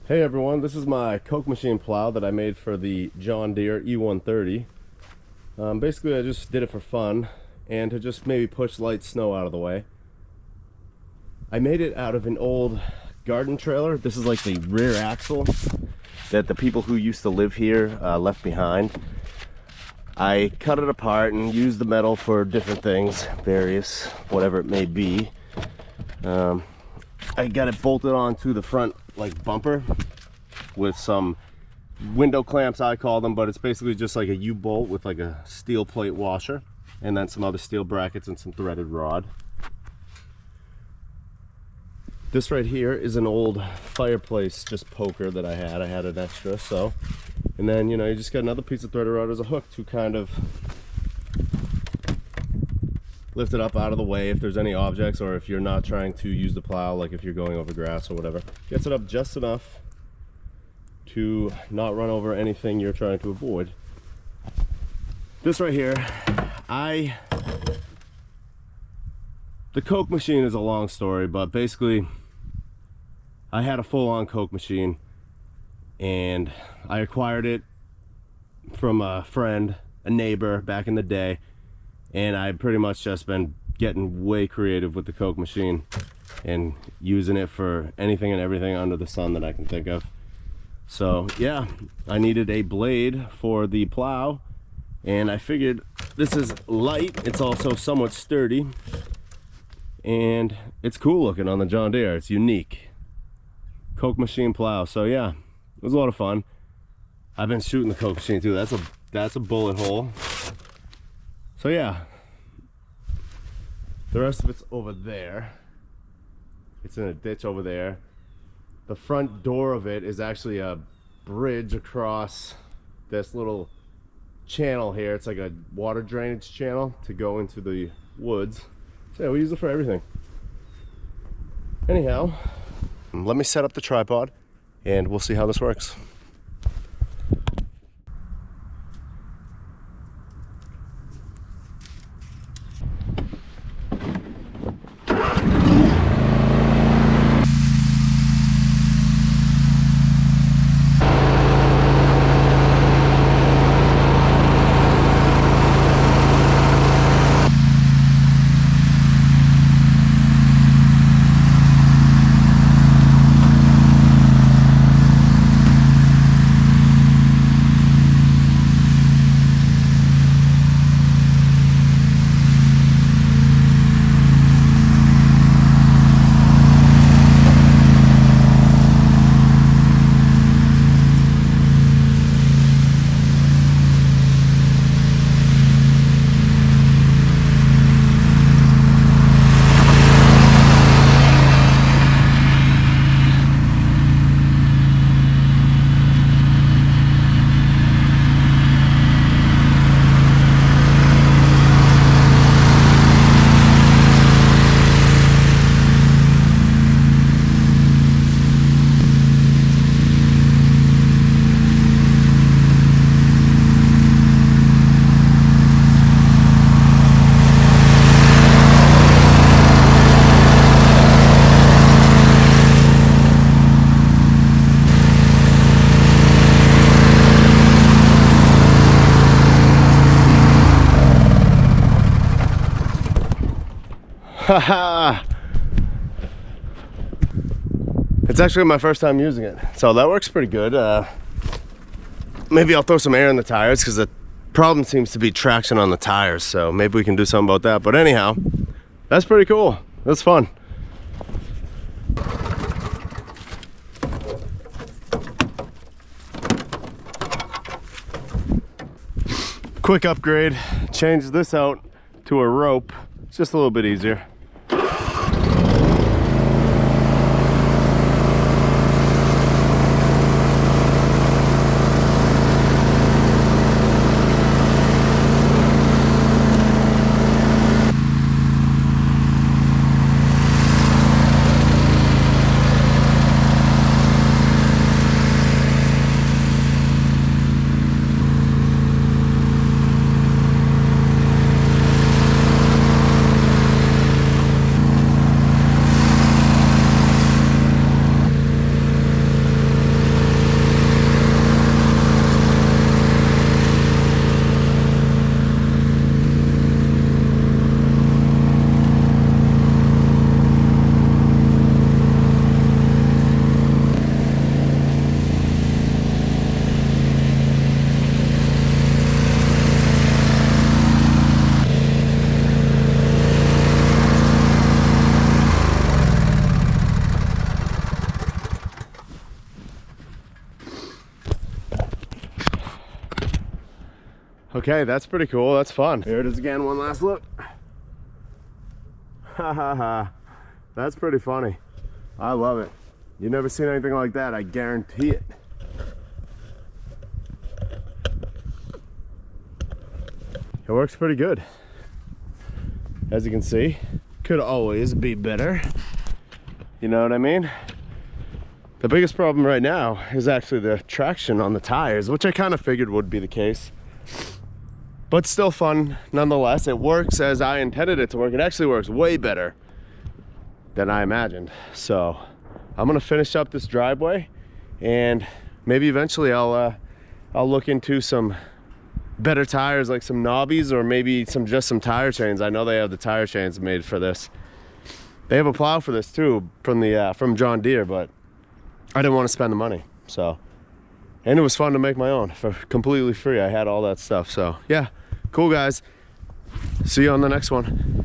Hey everyone, this is my Coke machine plow that I made for the John Deere E130. Basically I just did it for fun and to just maybe push light snow out of the way. I made it out of an old garden trailer. This is like the rear axle that the people who used to live here left behind. I cut it apart and used the metal for different things, various, whatever it may be. I got it bolted onto the front like bumper with some window clamps, I call them, but it's basically just like a U-bolt with like a steel plate washer and then some other steel brackets and some threaded rod. This right here is an old fireplace just poker that I had an extra, so, and then you just got another piece of threaded rod as a hook to kind of lift it up out of the way if there's any objects, or if you're not trying to use the plow, like if you're going over grass or whatever. Gets it up just enough to not run over anything you're trying to avoid. This right here, the Coke machine is a long story, but basically I had a full-on Coke machine and I acquired it from a friend, a neighbor back in the day. And I've pretty much just been getting way creative with the Coke machine and using it for anything and everything under the sun that I can think of. So yeah, I needed a blade for the plow, and I figured this is light, it's also somewhat sturdy, and it's cool looking on the John Deere. It's unique. Coke machine plow. So yeah, it was a lot of fun. I've been shooting the Coke machine too. That's a bullet hole. So yeah, the rest of it's over there. It's in a ditch over there. The front door of it is actually a bridge across this little channel here. It's like a water drainage channel to go into the woods. So yeah, we use it for everything. Anyhow, let me set up the tripod and we'll see how this works. Haha! It's actually my first time using it, so that works pretty good. Maybe I'll throw some air in the tires because the problem seems to be traction on the tires, so maybe we can do something about that. But anyhow, that's pretty cool. That's fun. Quick upgrade, change this out to a rope. It's just a little bit easier. Okay, that's pretty cool. That's fun. Here it is again, one last look. Ha ha ha. That's pretty funny. I love it. You've never seen anything like that, I guarantee it. It works pretty good. As you can see, could always be better. You know what I mean? The biggest problem right now is actually the traction on the tires, which I kind of figured would be the case. But still fun nonetheless. It works as I intended it to work. It actually works way better than I imagined. So I'm gonna finish up this driveway, and maybe eventually I'll look into some better tires, like some knobbies, or maybe just some tire chains. I know they have the tire chains made for this. They have a plow for this too from John Deere, but I didn't want to spend the money. So, and it was fun to make my own for completely free. I had all that stuff. So yeah, cool guys. See you on the next one.